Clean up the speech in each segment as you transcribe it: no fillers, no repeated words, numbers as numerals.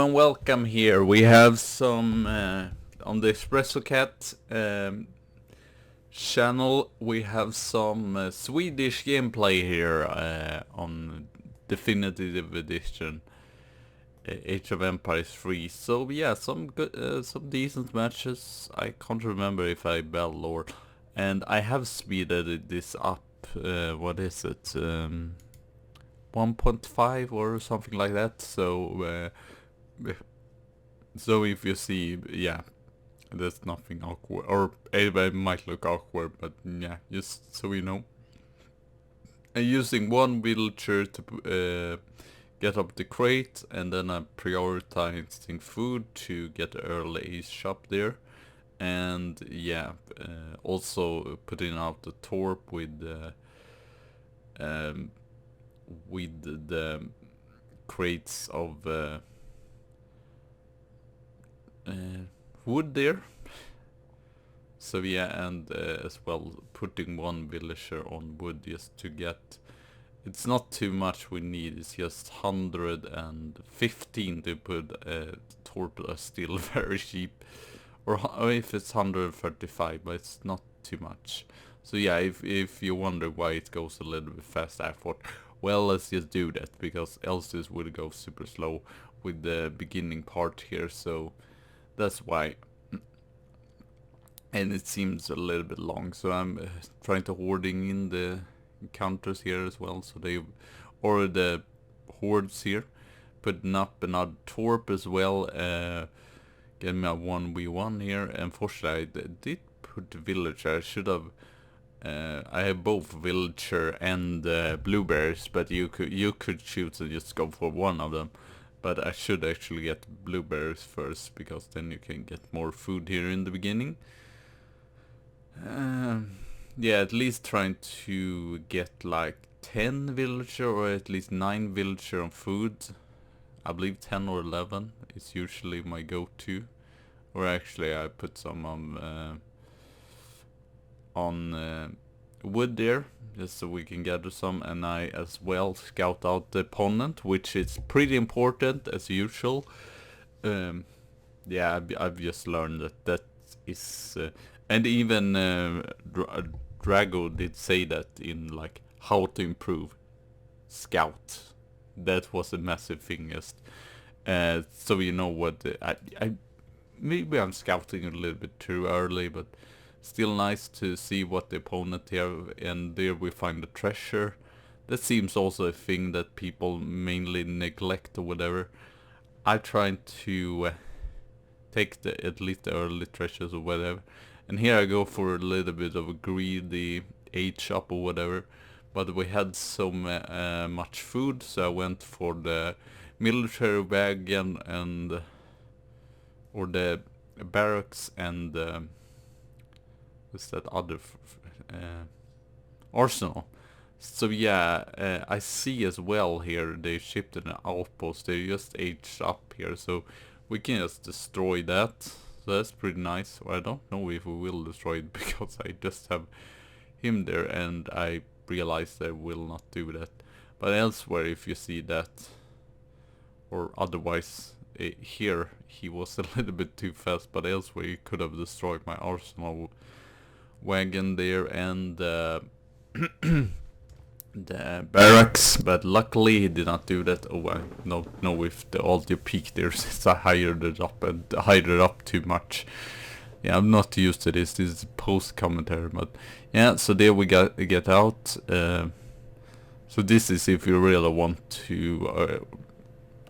and welcome here. We have some on the Espresso Cat channel. We have some Swedish gameplay here on Definitive Edition, Age of Empires 3. So yeah, some good, some decent matches. I can't remember if I bell or, and I have speeded this up. What is it? 1.5 or something like that. So if you see, yeah, there's nothing awkward, or it might look awkward, but yeah, just so you know. I'm using one villager to get up the crate, and then I'm prioritizing food to get early shop there. And yeah, also putting out the torp with the crates of wood there. So yeah, and as well putting one villager on wood just to get, it's not too much we need, it's just 115 to put torp, still very cheap, or if it's 135, but it's not too much. So yeah, if you wonder why it goes a little bit fast, I thought, well, let's just do that, because else this would go super slow with the beginning part here, so that's why. And it seems a little bit long, so I'm trying to hoarding in the counters here as well, so they, or the hordes here, putting up another torp as well, getting a 1v1 here. Unfortunately, I did put villager. I should have, I have both villager and blueberries, but you could choose to just go for one of them. But I should actually get blueberries first, because then you can get more food here in the beginning. Yeah, at least trying to get like 10 villager, or at least 9 villager on food. I believe 10 or 11 is usually my go-to. Or actually I put some on wood there, just so we can gather some, and I as well scout out the opponent, which is pretty important as usual. Yeah, I've just learned that is, and even Drago did say that in like how to improve scout. That was a massive thing, just so you know what I maybe I'm scouting a little bit too early, but still nice to see what the opponent here, and there we find the treasure. That seems also a thing that people mainly neglect or whatever. I try to take at least the early treasures or whatever. And here I go for a little bit of a greedy age up or whatever. But we had so much food, so I went for the military wagon and or the barracks and what's that other arsenal. So yeah, I see as well here they shipped an outpost. They just aged up here, so we can just destroy that. So that's pretty nice. Well, I don't know if we will destroy it, because I just have him there, and I realized I will not do that. But elsewhere, if you see that, or otherwise, here he was a little bit too fast, but elsewhere he could have destroyed my arsenal wagon there and the barracks, but luckily he did not do that. Oh, I don't know if the audio peaked there since I hid it up too much. Yeah, I'm not used to this. This is post commentary, but yeah. So there we get out. So this is if you really want to,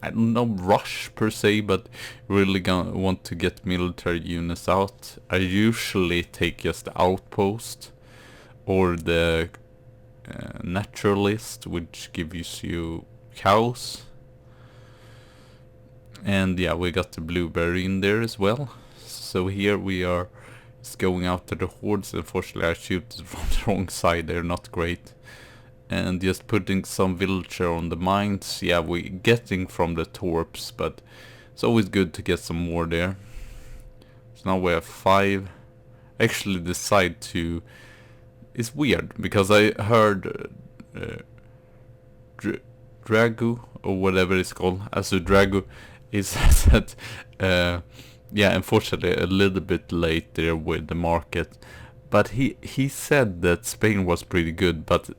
I don't know, rush per se, but really want to get military units out. I usually take just the outpost or the naturalist, which gives you cows. And yeah, we got the blueberry in there as well. So here we are going out to the hordes. Unfortunately I shoot from the wrong side, they're not great. And just putting some villager on the mines. Yeah, we getting from the torps, but it's always good to get some more there. So now we have 5. Actually decide to, it's weird because I heard Drago or whatever it's called, as a Drago, he says that, yeah, unfortunately a little bit late there with the market, but he said that Spain was pretty good, but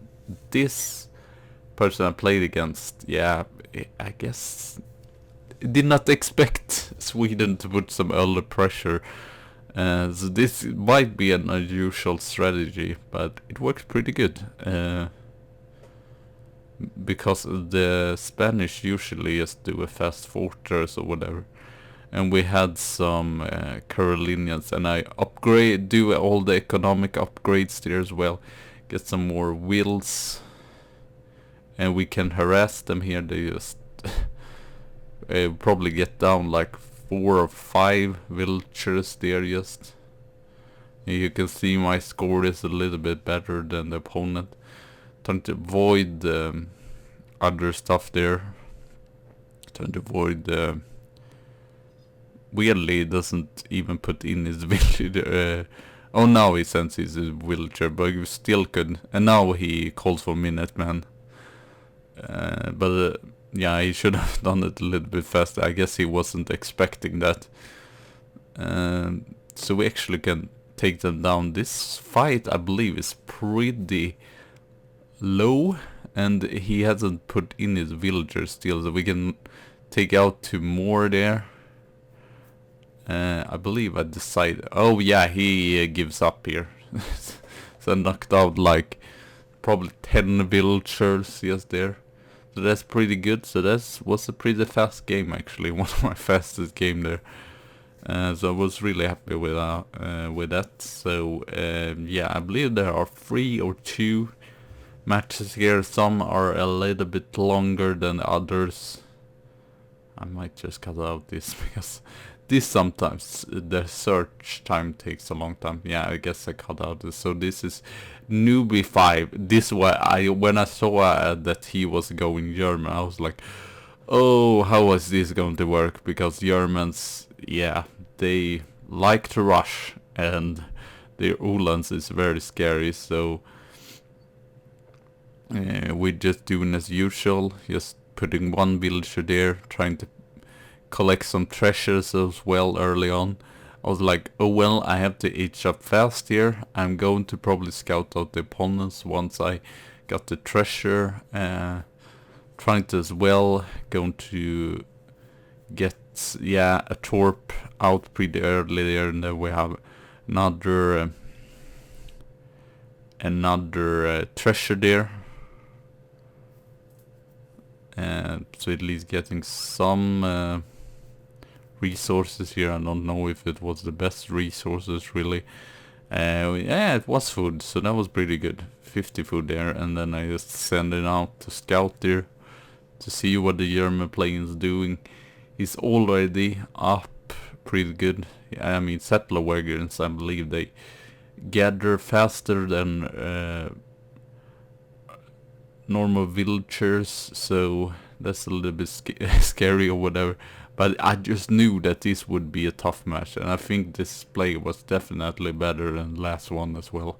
this person I played against, yeah, I guess did not expect Sweden to put some early pressure. So this might be an unusual strategy, but it works pretty good. Because the Spanish usually just do a fast fortress or whatever. And we had some Carolinians, and I do all the economic upgrades there as well. Get some more wheels, and we can harass them here. They just probably get down like 4 or 5 villagers there just. You can see my score is a little bit better than the opponent. Trying to avoid other stuff there. Trying to avoid... weirdly, doesn't even put in his villager. Oh, now he sends his villager, but he still could. And now he calls for Minuteman. But yeah, he should have done it a little bit faster. I guess he wasn't expecting that. So we actually can take them down. This fight, I believe, is pretty low, and he hasn't put in his villagers still, so we can take out 2 more there. I believe I decided... Oh yeah, he gives up here. So I knocked out like probably 10 villagers just there. So that's pretty good. So that was a pretty fast game actually. One of my fastest game there. So I was really happy with that. So yeah, I believe there are 3 or 2 matches here. Some are a little bit longer than others. I might just cut out this because this sometimes the search time takes a long time. Yeah, I guess I cut out this. So this is newbie 5. This why when I saw that he was going German, I was like, oh, how is this going to work? Because Germans, yeah, they like to rush, and their Uhlans is very scary. So we're just doing as usual, just putting 1 villager there, trying to collect some treasures as well early on. I was like, oh well, I have to age up fast here. I'm going to probably scout out the opponents once I got the treasure. Trying to as well, going to get, yeah, a torp out pretty early there, and then we have another treasure there. So at least getting some resources here. I don't know if it was the best resources really. Yeah, it was food, so that was pretty good. 50 food there, and then I just send it out to scout there to see what the German plane is doing. He's already up pretty good. I mean, settler wagons, I believe they gather faster than normal villagers, so that's a little bit scary or whatever. But I just knew that this would be a tough match, and I think this play was definitely better than the last one as well.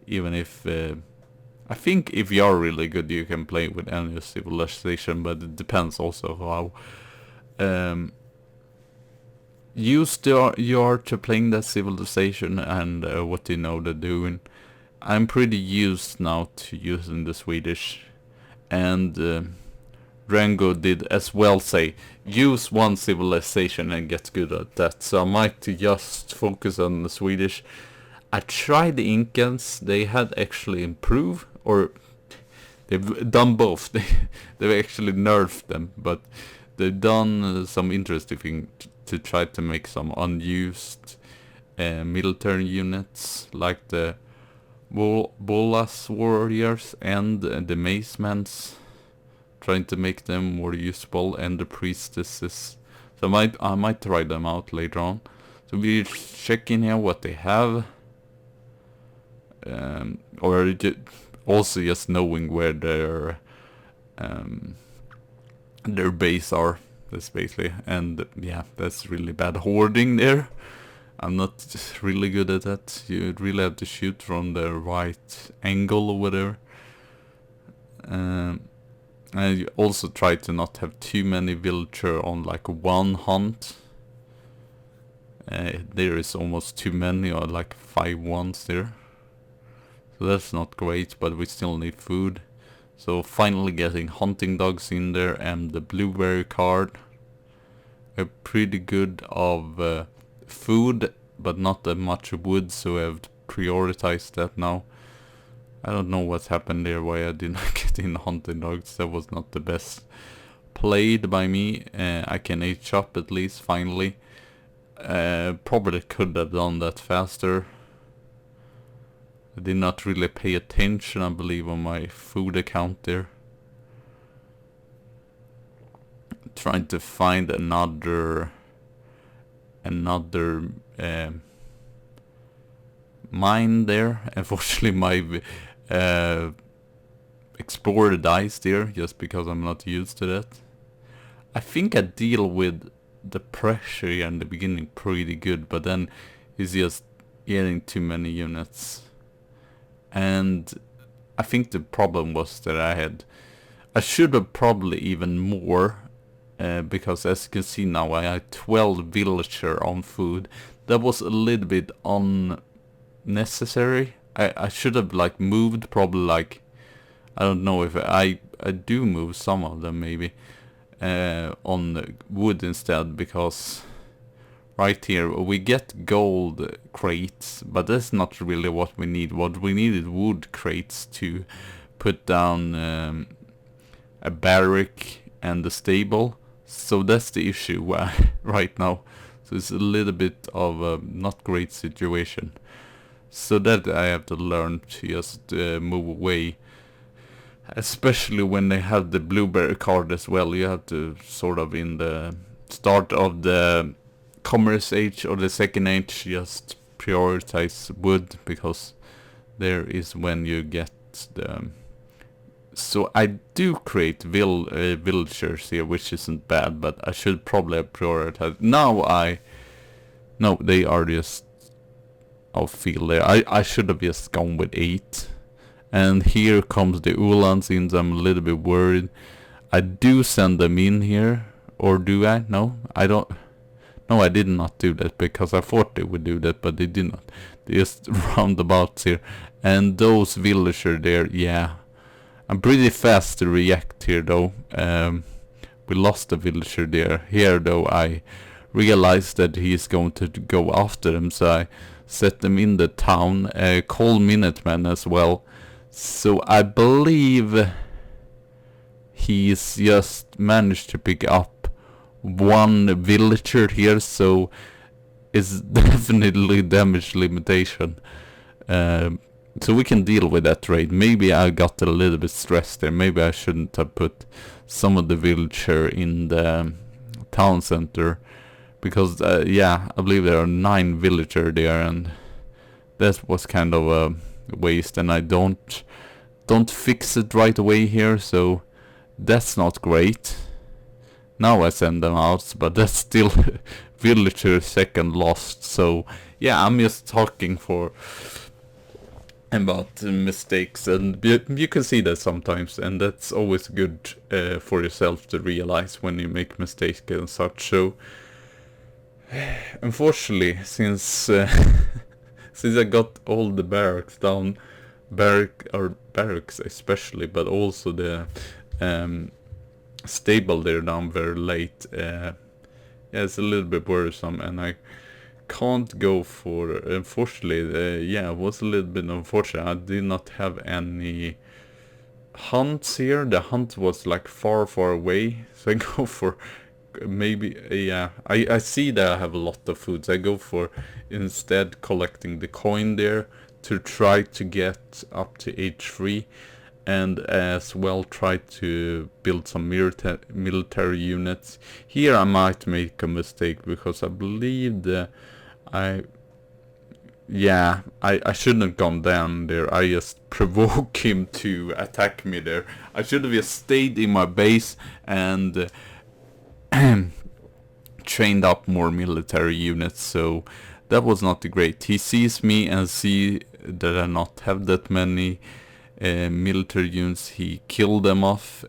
Even if I think if you are really good, you can play with any civilization, but it depends also how used you are to playing that civilization and what you know they're doing. I'm pretty used now to using the Swedish, and Rango did as well say, use 1 civilization and get good at that. So I might just focus on the Swedish. I tried the Incans, they had actually improved, or they've done both. They've actually nerfed them, but they've done some interesting thing to try to make some unused military units, like the Bolas warriors and the Macemans, trying to make them more usable, and the priestesses. So I might try them out later on. So we're checking here what they have, or also just knowing where their base are. That's basically, and yeah, that's really bad hoarding there. I'm not really good at that. You really have to shoot from the right angle or whatever. I also try to not have too many villager on like one hunt. There is almost too many, or like 5 ones there. So that's not great, but we still need food. So finally getting hunting dogs in there and the blueberry card. A pretty good of food, but not that much wood, so I have to prioritize that now. I don't know what happened there, why I did not get in hunting dogs. That was not the best played by me. I can age up at least finally. Probably could have done that faster. I did not really pay attention, I believe, on my food account there. Trying to find another mine there. Unfortunately, my explorer dies there just because I'm not used to that. I think I deal with the pressure here in the beginning pretty good, but then it's just getting too many units. And I think the problem was that I should have probably even more, because as you can see now I had 12 villager on food. That was a little bit unnecessary. I should have like moved probably like, I don't know if I do move some of them maybe on wood instead, because right here we get gold crates, but that's not really what we need. What we need is wood crates to put down a barrack and a stable. So that's the issue right now. So it's a little bit of a not great situation. So that I have to learn to just move away. Especially when they have the blueberry card as well. You have to sort of in the start of the commerce age or the second age just prioritize wood, because there is when you get the... So I do create villagers here, which isn't bad, but I should probably have prioritized. No, they are just off field there. I should have just gone with 8. And here comes the Ulans in, so I'm a little bit worried. I do send them in here, or do I? No, I don't. No, I did not do that, because I thought they would do that, but they did not. They just roundabouts here. And those villagers there, yeah. I'm pretty fast to react here though. We lost a villager there. Here though, I realized that he is going to go after them, so I set them in the town. Call Minutemen as well. So I believe he's just managed to pick up one villager here, so it's definitely damage limitation. So we can deal with that trade. Maybe I got a little bit stressed there. Maybe I shouldn't have put some of the villager in the town center, because yeah, I believe there are 9 villager there, and that was kind of a waste, and I don't fix it right away here, so that's not great. Now I send them out, but that's still villager second lost. So yeah, I'm just talking about mistakes, and you can see that sometimes, and that's always good for yourself to realize when you make mistakes and such. So unfortunately, since since I got all the barracks down, barracks especially, but also the stable there down very late, yeah, it's a little bit worrisome, and I can't go for, unfortunately, yeah, it was a little bit unfortunate. I did not have any hunts here. The hunt was like far away, so I go for maybe, yeah, I see that I have a lot of food, so I go for instead collecting the coin there to try to get up to H3, and as well try to build some military units. Here I might make a mistake, because I believe I shouldn't have gone down there. I just provoke him to attack me there. I should have just stayed in my base and trained up more military units, so that was not great. He sees me and see that I not have that many military units. He killed them off.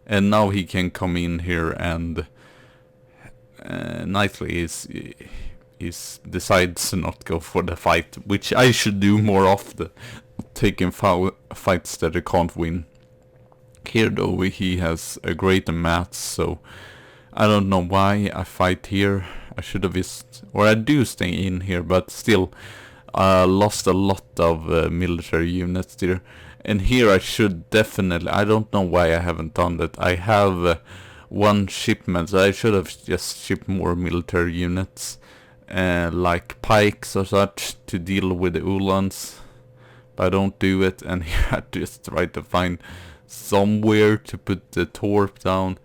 and now he can come in here and nicely is decides to not go for the fight, which I should do more often, taking fights that I can't win. Here though he has a greater math, so I don't know why I fight here. I should have or I do stay in here, but still lost a lot of military units there. And here I should definitely, I don't know why I haven't done that. I have one shipment, so I should have just shipped more military units, like pikes or such, to deal with the Uhlans. But I don't do it, and here I just try to find somewhere to put the torp down.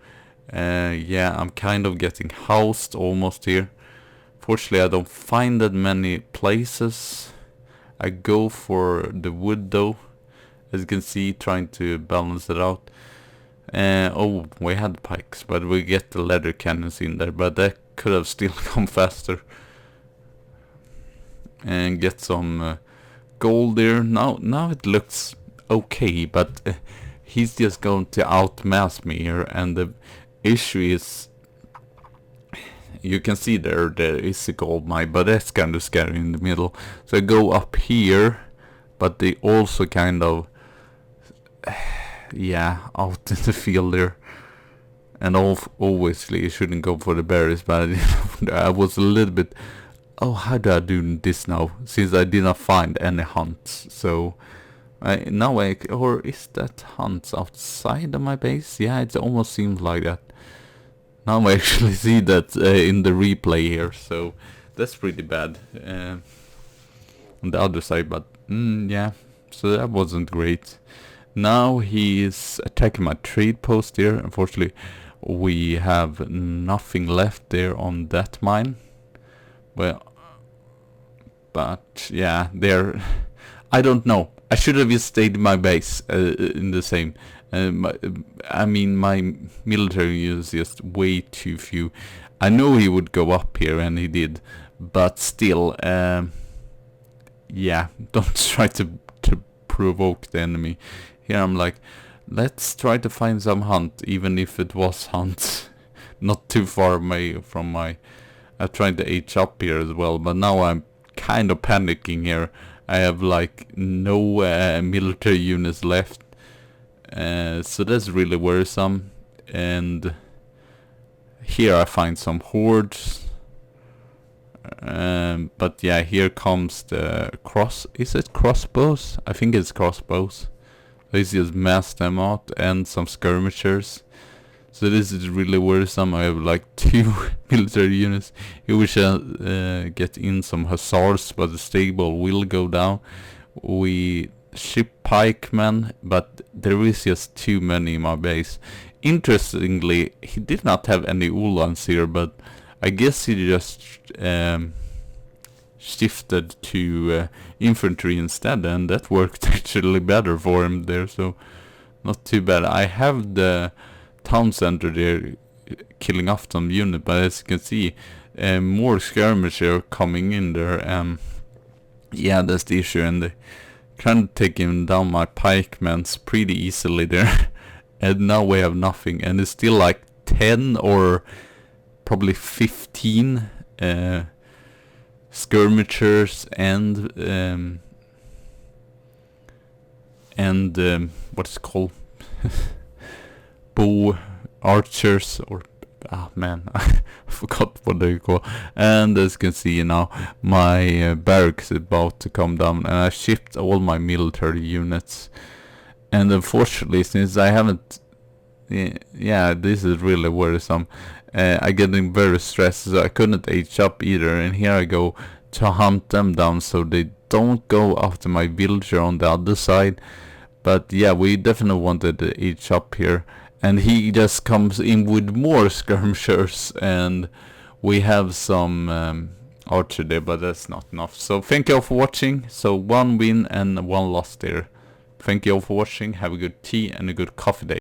Yeah, I'm kind of getting housed almost here. Fortunately, I don't find that many places. I go for the wood though, as you can see, trying to balance it out. Oh, we had pikes, but we get the leather cannons in there, but that could have still come faster. And get some gold there. Now it looks okay, but he's just going to outmass me here, and the issue is, you can see there is a gold mine, but that's kind of scary in the middle. So I go up here, but they also kind of yeah, out in the field there. And obviously you shouldn't go for the berries, but I was a little bit, oh, how do I do this now, since I did not find any hunts. So or is that hunts outside of my base? Yeah, it almost seems like that. Now I actually see that in the replay here, so that's pretty bad on the other side, but yeah, so that wasn't great. Now he is attacking my trade post here. Unfortunately, we have nothing left there on that mine. Well, but yeah, there, I don't know. I should have just stayed in my base in the same. I mean, my military is just way too few. I know he would go up here, and he did, but still, yeah, don't try to provoke the enemy. Here I'm like, let's try to find some hunt, even if it was hunt, not too far away from my. I tried to H up here as well, but now I'm kind of panicking here. I have like no military units left, so that's really worrisome. And here I find some hordes, but yeah, here comes the is it crossbows? I think it's crossbows. Let's just mass them out, and some skirmishers. So this is really worrisome. I have like 2 military units. Here we shall get in some hussars, but the stable will go down. We ship pikemen, but there is just too many in my base. Interestingly, he did not have any Uhlans here, but I guess he just shifted to infantry instead, and that worked actually better for him there, so not too bad. I have the town center there killing off some unit, but as you can see, more skirmisher coming in there. Yeah, that's the issue, and they trying to take him down my pikemen pretty easily there. And now we have nothing, and it's still like 10 or probably 15 skirmishers and what's it called, bow archers, or man, I forgot what they call. And as you can see now, my barracks is about to come down, and I shipped all my military units. And unfortunately, since I haven't, yeah, this is really worrisome. I'm getting very stressed, so I couldn't H up either, and here I go to hunt them down so they don't go after my villager on the other side. But yeah, we definitely wanted to H up here, and he just comes in with more skirmishers, and we have some archer there, but that's not enough. So thank you all for watching. So 1 win and 1 loss there. Thank you all for watching. Have a good tea and a good coffee day.